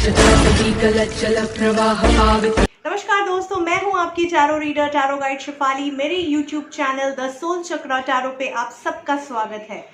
नमस्कार दोस्तों, मैं हूं आपकी tarot reader, tarot guide Shifali. मेरे YouTube channel the soul chakra tarot पे आप सबका स्वागत है।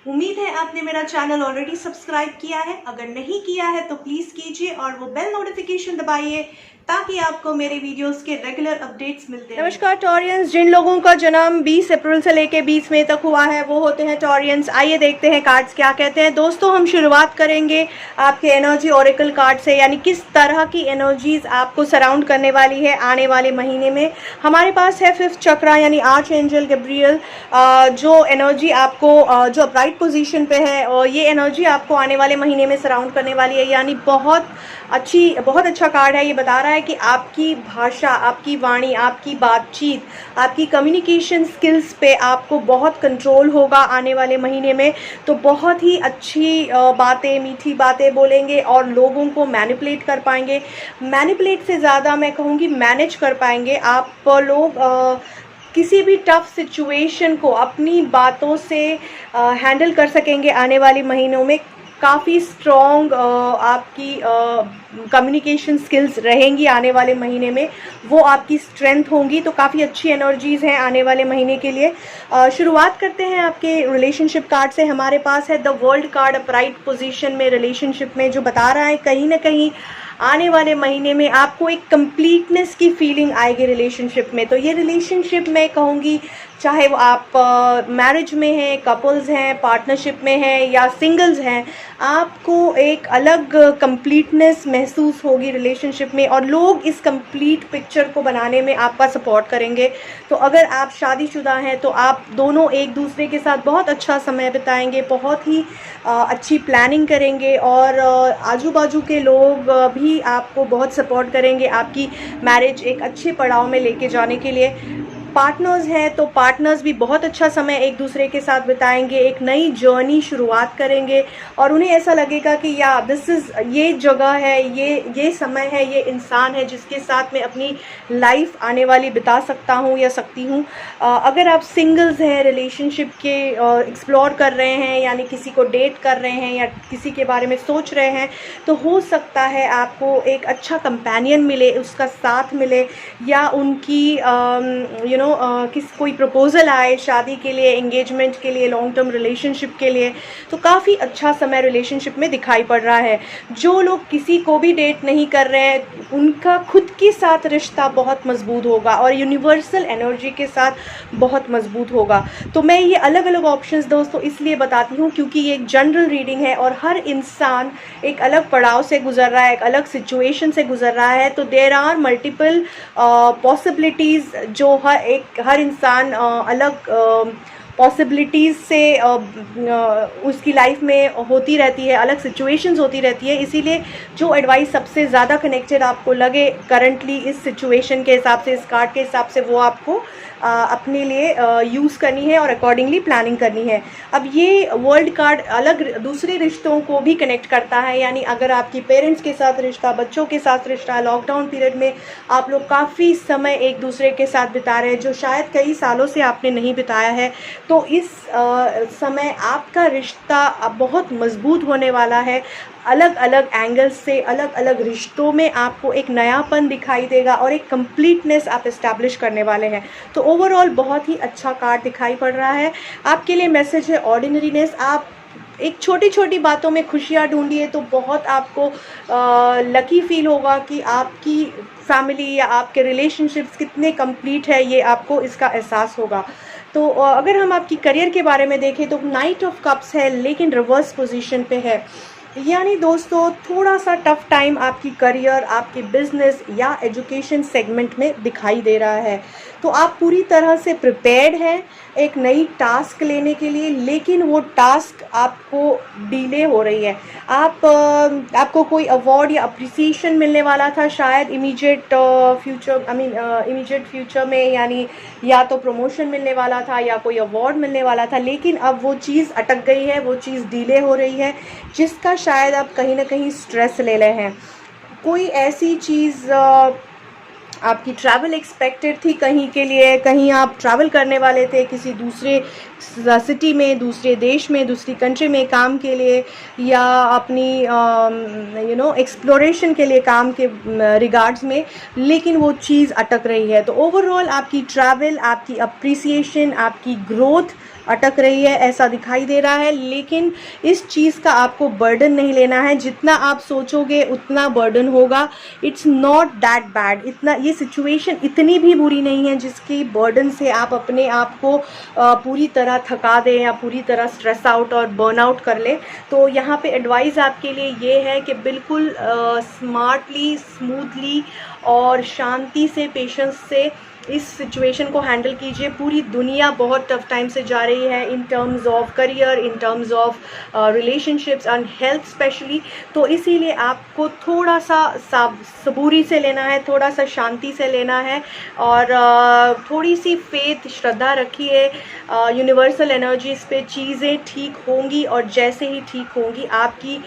उम्मीद है आपने मेरा चैनल ऑलरेडी सब्सक्राइब किया है। अगर नहीं किया है तो प्लीज कीजिए और वो बेल नोटिफिकेशन दबाइए ताकि आपको मेरे वीडियोस के रेगुलर अपडेट्स मिलते हैं। नमस्कार टॉरियंस, जिन लोगों का जन्म 20 अप्रैल से लेके 20 मई तक हुआ है वो होते हैं टॉरियंस। आइए देखते हैं कार्ड्स क्या कहते हैं। दोस्तों, हम शुरुआत करेंगे आपके एनर्जी ओरेकल कार्ड से, यानी किस तरह की एनर्जीज आपको सराउंड करने वाली है आने वाले महीने में। हमारे पास है 5th चक्रा यानी आर्च एंजल गैब्रियल, जो एनर्जी आपको जो अपराइट पोजीशन पे है, और ये एनर्जी आपको आने वाले महीने में सराउंड करने वाली है। यानी बहुत अच्छा कार्ड है। ये बता रहा है कि आपकी भाषा, आपकी वाणी, आपकी बातचीत, आपकी कम्युनिकेशन स्किल्स पे आपको बहुत कंट्रोल होगा आने वाले महीने में। तो बहुत ही अच्छी बातें, मीठी बातें बोलेंगे और लोगों को मैनिपुलेट कर पाएंगे। मैनिपुलेट से ज़्यादा मैं कहूँगी मैनेज कर पाएंगे आप लोग। किसी भी टफ सिचुएशन को अपनी बातों से हैंडल कर सकेंगे आने वाले महीनों में। काफ़ी स्ट्रॉन्ग आपकी कम्युनिकेशन स्किल्स रहेंगी आने वाले महीने में, वो आपकी स्ट्रेंथ होंगी। तो काफ़ी अच्छी एनर्जीज़ हैं आने वाले महीने के लिए। शुरुआत करते हैं आपके रिलेशनशिप कार्ड से। हमारे पास है the world card upright position में रिलेशनशिप में, जो बता रहा है कहीं ना कहीं आने वाले महीने में आपको एक कंप्लीटनेस की फीलिंग आएगी रिलेशनशिप में। तो ये रिलेशनशिप मैं कहूँगी, चाहे वो आप मैरिज में हैं, कपल्स हैं, पार्टनरशिप में हैं या सिंगल्स हैं, आपको एक अलग कंप्लीटनेस महसूस होगी रिलेशनशिप में और लोग इस कंप्लीट पिक्चर को बनाने में आपका सपोर्ट करेंगे। तो अगर आप शादीशुदा हैं तो आप दोनों एक दूसरे के साथ बहुत अच्छा समय बिताएंगे, बहुत ही अच्छी प्लानिंग करेंगे और आजू बाजू के लोग भी आपको बहुत सपोर्ट करेंगे आपकी मैरिज एक अच्छे पड़ाव में लेके जाने के लिए। पार्टनर्स हैं तो पार्टनर्स भी बहुत अच्छा समय एक दूसरे के साथ बिताएंगे, एक नई जर्नी शुरुआत करेंगे और उन्हें ऐसा लगेगा कि या दिस इज़, ये जगह है, ये समय है, ये इंसान है जिसके साथ मैं अपनी लाइफ आने वाली बिता सकता हूँ या सकती हूँ। अगर आप सिंगल्स हैं, रिलेशनशिप के एक्सप्लोर कर रहे हैं, यानी किसी को डेट कर रहे हैं या किसी के बारे में सोच रहे हैं, तो हो सकता है आपको एक अच्छा कंपेनियन मिले, उसका साथ मिले या उनकी कोई प्रपोजल आए शादी के लिए, एंगेजमेंट के लिए, लॉन्ग टर्म रिलेशनशिप के लिए। तो काफ़ी अच्छा समय रिलेशनशिप में दिखाई पड़ रहा है। जो लोग किसी को भी डेट नहीं कर रहे हैं, उनका खुद के साथ रिश्ता बहुत मजबूत होगा और यूनिवर्सल एनर्जी के साथ बहुत मजबूत होगा। तो मैं ये अलग अलग ऑप्शंस दोस्तों इसलिए बताती हूँ क्योंकि ये एक जनरल रीडिंग है और हर इंसान एक अलग पड़ाव से गुजर रहा है, एक अलग सिचुएशन से गुजर रहा है। तो देयर आर मल्टीपल पॉसिबिलिटीज़ जो हर इंसान अलग पॉसिबिलिटीज़ से उसकी लाइफ में होती रहती है, अलग सिचुएशंस होती रहती है। इसीलिए जो एडवाइस सबसे ज़्यादा कनेक्टेड आपको लगे करंटली इस सिचुएशन के हिसाब से, इस कार्ड के हिसाब से, वो आपको अपने लिए यूज़ करनी है और अकॉर्डिंगली प्लानिंग करनी है। अब ये वर्ल्ड कार्ड अलग दूसरे रिश्तों को भी कनेक्ट करता है, यानी अगर आपकी पेरेंट्स के साथ रिश्ता, बच्चों के साथ रिश्ता, लॉकडाउन पीरियड में आप लोग काफ़ी समय एक दूसरे के साथ बिता रहे हैं जो शायद कई सालों से आपने नहीं बिताया है, तो इस समय आपका रिश्ता बहुत मजबूत होने वाला है। अलग अलग एंगल्स से अलग अलग रिश्तों में आपको एक नयापन दिखाई देगा और एक कंप्लीटनेस आप इस्टेब्लिश करने वाले हैं। तो ओवरऑल बहुत ही अच्छा कार्ड दिखाई पड़ रहा है। आपके लिए मैसेज है ऑर्डिनरीनेस। आप एक छोटी छोटी बातों में खुशियाँ ढूंढिए तो बहुत आपको लकी फील होगा कि आपकी फैमिली या आपके रिलेशनशिप्स कितने कंप्लीट है, ये आपको इसका एहसास होगा। तो अगर हम आपकी करियर के बारे में देखें तो नाइट ऑफ कप्स है लेकिन रिवर्स पोजीशन पे है, यानी दोस्तों थोड़ा सा टफ टाइम आपकी करियर, आपके बिजनेस या एजुकेशन सेगमेंट में दिखाई दे रहा है। तो आप पूरी तरह से प्रिपेयर्ड हैं एक नई टास्क लेने के लिए, लेकिन वो टास्क आपको डिले हो रही है। आपको कोई अवार्ड या अप्रिसिएशन मिलने वाला था शायद इमीडिएट फ्यूचर में, यानी या तो प्रमोशन मिलने वाला था या कोई अवार्ड मिलने वाला था, लेकिन अब वो चीज़ अटक गई है, वो चीज़ डिले हो रही है, जिसका शायद आप कहीं ना कहीं स्ट्रेस ले रहे हैं। कोई ऐसी चीज़ आपकी ट्रैवल एक्सपेक्टेड थी कहीं के लिए, कहीं आप ट्रैवल करने वाले थे किसी दूसरे सिटी में, दूसरे देश में, दूसरी कंट्री में काम के लिए, या अपनी एक्सप्लोरेशन के लिए काम के रिगार्ड्स में, लेकिन वो चीज़ अटक रही है। तो ओवरऑल आपकी ट्रैवल, आपकी अप्रिसिएशन, आपकी ग्रोथ अटक रही है ऐसा दिखाई दे रहा है। लेकिन इस चीज़ का आपको बर्डन नहीं लेना है, जितना आप सोचोगे उतना बर्डन होगा। इट्स नॉट दैट बैड, इतना ये सिचुएशन इतनी भी बुरी नहीं है जिसकी बर्डन से आप अपने आप को पूरी तरह थका दें या पूरी तरह स्ट्रेस आउट और बर्न आउट कर ले। तो यहाँ पे एडवाइस आपके लिए ये है कि बिल्कुल स्मार्टली, स्मूथली और शांति से, पेशेंस से इस सिचुएशन को हैंडल कीजिए। पूरी दुनिया बहुत टफ टाइम से जा रही है in terms of career, in terms of relationships and health specially. तो इसीलिए आपको थोड़ा सा सबूरी से लेना है, थोड़ा सा शांति से लेना है, और थोड़ी सी फेथ, श्रद्धा रखिए यूनिवर्सल एनर्जीज पे। चीज़ें ठीक होंगी और जैसे ही ठीक होंगी आपकी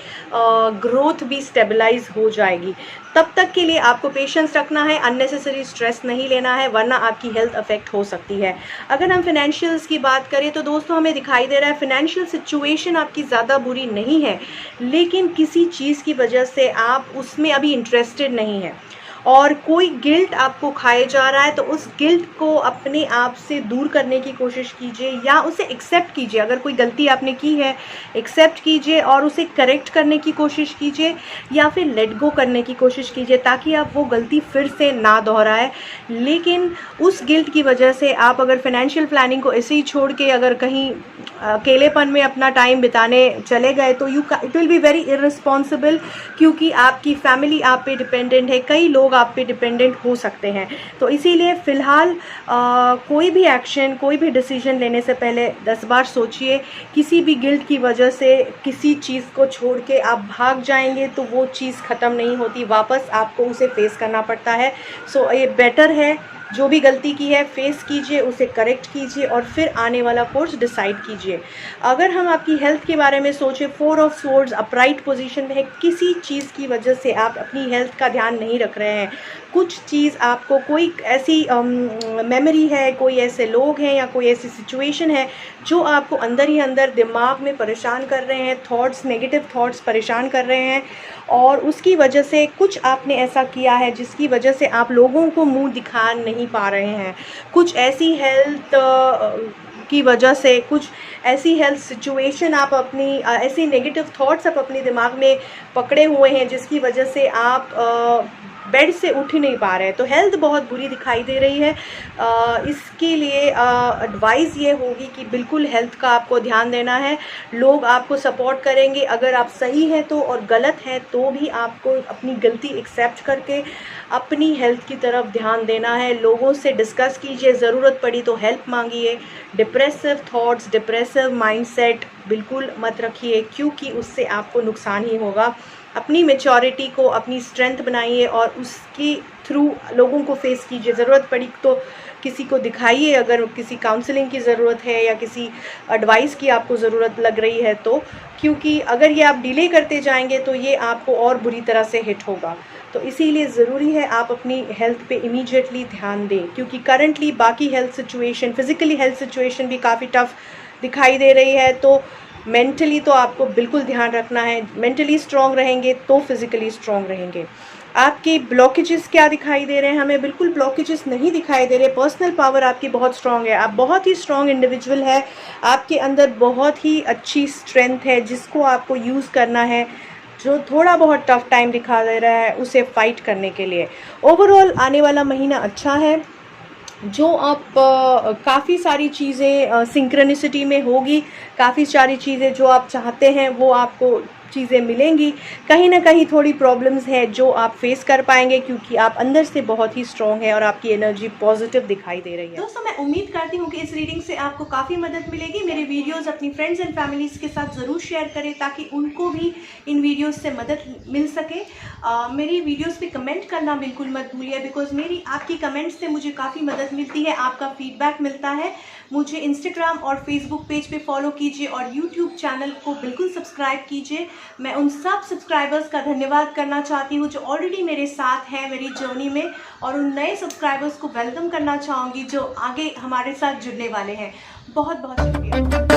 ग्रोथ भी स्टेबलाइज हो जाएगी। तब तक के लिए आपको पेशेंस रखना है, अननेसेसरी स्ट्रेस नहीं लेना है, वरना आपकी हेल्थ अफेक्ट हो सकती है। अगर हम फाइनेंशियल्स की बात करें तो दोस्तों हमें दिखाई दे रहा है फाइनेंशियल सिचुएशन आपकी ज़्यादा बुरी नहीं है, लेकिन किसी चीज़ की वजह से आप उसमें अभी इंटरेस्टेड नहीं है और कोई गिल्ट आपको खाए जा रहा है। तो उस गिल्ट को अपने आप से दूर करने की कोशिश कीजिए, या उसे एक्सेप्ट कीजिए। अगर कोई गलती आपने की है, एक्सेप्ट कीजिए और उसे करेक्ट करने की कोशिश कीजिए, या फिर लेट गो करने की कोशिश कीजिए ताकि आप वो गलती फिर से ना दोहराए। लेकिन उस गिल्ट की वजह से आप अगर फाइनेंशियल प्लानिंग को ऐसे ही छोड़ के अगर कहीं अकेलेपन में अपना टाइम बिताने चले गए तो it will be very irresponsible, क्योंकि आपकी फैमिली आप पे डिपेंडेंट है, कई लोग आप पे डिपेंडेंट हो सकते हैं। तो इसीलिए फ़िलहाल कोई भी एक्शन, कोई भी डिसीजन लेने से पहले 10 बार सोचिए। किसी भी गिल्ट की वजह से किसी चीज़ को छोड़ के आप भाग जाएंगे तो वो चीज़ ख़त्म नहीं होती, वापस आपको उसे फेस करना पड़ता है। सो ये बेटर है, जो भी गलती की है फेस कीजिए, उसे करेक्ट कीजिए और फिर आने वाला कोर्स डिसाइड कीजिए। अगर हम आपकी हेल्थ के बारे में सोचें, 4 ऑफ स्वॉर्ड्स अपराइट पोजीशन में है। किसी चीज़ की वजह से आप अपनी हेल्थ का ध्यान नहीं रख रहे हैं, कुछ चीज़ आपको, कोई ऐसी मेमोरी है, कोई ऐसे लोग हैं या कोई ऐसी सिचुएशन है जो आपको अंदर ही अंदर दिमाग में परेशान कर रहे हैं, थॉट्स, नेगेटिव थॉट्स परेशान कर रहे हैं, और उसकी वजह से कुछ आपने ऐसा किया है जिसकी वजह से आप लोगों को मुंह दिखा नहीं पा रहे हैं। कुछ ऐसी हेल्थ की वजह से, कुछ ऐसी हेल्थ सिचुएशन आप अपनी, ऐसी नेगेटिव थॉट्स आप अपने दिमाग में पकड़े हुए हैं जिसकी वजह से आप बेड से उठ ही नहीं पा रहे हैं। तो हेल्थ बहुत बुरी दिखाई दे रही है। इसके लिए एडवाइस ये होगी कि बिल्कुल हेल्थ का आपको ध्यान देना है। लोग आपको सपोर्ट करेंगे अगर आप सही हैं तो, और गलत है तो भी आपको अपनी गलती एक्सेप्ट करके अपनी हेल्थ की तरफ ध्यान देना है। लोगों से डिस्कस कीजिए, ज़रूरत पड़ी तो हेल्प मांगिए। डिप्रेसिव थॉट्स, डिप्रेसिव माइंडसेट बिल्कुल मत रखिए, क्योंकि उससे आपको नुकसान ही होगा। अपनी मैच्योरिटी को, अपनी स्ट्रेंथ बनाइए और उसके थ्रू लोगों को फेस कीजिए। ज़रूरत पड़ी तो किसी को दिखाइए, अगर किसी काउंसलिंग की ज़रूरत है या किसी एडवाइस की आपको ज़रूरत लग रही है तो, क्योंकि अगर ये आप डिले करते जाएंगे तो ये आपको और बुरी तरह से हिट होगा। तो इसीलिए ज़रूरी है आप अपनी हेल्थ पे इमीडिएटली ध्यान दें, क्योंकि करंटली बाकी health situation, physically health situation भी काफ़ी टफ दिखाई दे रही है। तो मेंटली तो आपको बिल्कुल ध्यान रखना है। मेंटली स्ट्रॉन्ग रहेंगे तो फिज़िकली स्ट्रॉन्ग रहेंगे। आपके ब्लॉकेजेस क्या दिखाई दे रहे हैं? हमें बिल्कुल ब्लॉकेजेस नहीं दिखाई दे रहे। पर्सनल पावर आपकी बहुत स्ट्रॉन्ग है, आप बहुत ही स्ट्रॉन्ग इंडिविजुअल है। आपके अंदर बहुत ही अच्छी स्ट्रेंथ है जिसको आपको यूज़ करना है। जो थोड़ा बहुत टफ टाइम दिखा दे रहा है उसे फाइट करने के लिए। ओवरऑल आने वाला महीना अच्छा है। जो आप काफ़ी सारी चीज़ें सिंक्रोनिसिटी में होगी, काफ़ी सारी चीज़ें जो आप चाहते हैं वो आपको चीज़ें मिलेंगी। कहीं ना कहीं थोड़ी प्रॉब्लम्स है जो आप फेस कर पाएंगे, क्योंकि आप अंदर से बहुत ही स्ट्रॉन्ग है और आपकी एनर्जी पॉजिटिव दिखाई दे रही है। दोस्तों मैं उम्मीद करती हूँ कि इस रीडिंग से आपको काफ़ी मदद मिलेगी। मेरे वीडियोस अपनी फ्रेंड्स एंड फैमिलीज़ के साथ ज़रूर शेयर करें ताकि उनको भी इन वीडियोस से मदद मिल सके। मेरी वीडियोस पे कमेंट करना बिल्कुल मत भूलिए, बिकॉज मेरी आपकी कमेंट्स से मुझे काफ़ी मदद मिलती है, आपका फीडबैक मिलता है। मुझे इंस्टाग्राम और फेसबुक पेज पे फॉलो कीजिए और यूट्यूब चैनल को बिल्कुल सब्सक्राइब कीजिए। मैं उन सब सब्सक्राइबर्स का धन्यवाद करना चाहती हूँ जो ऑलरेडी मेरे साथ हैं मेरी जर्नी में, और उन नए सब्सक्राइबर्स को वेलकम करना चाहूँगी जो आगे हमारे साथ जुड़ने वाले हैं। बहुत बहुत शुक्रिया।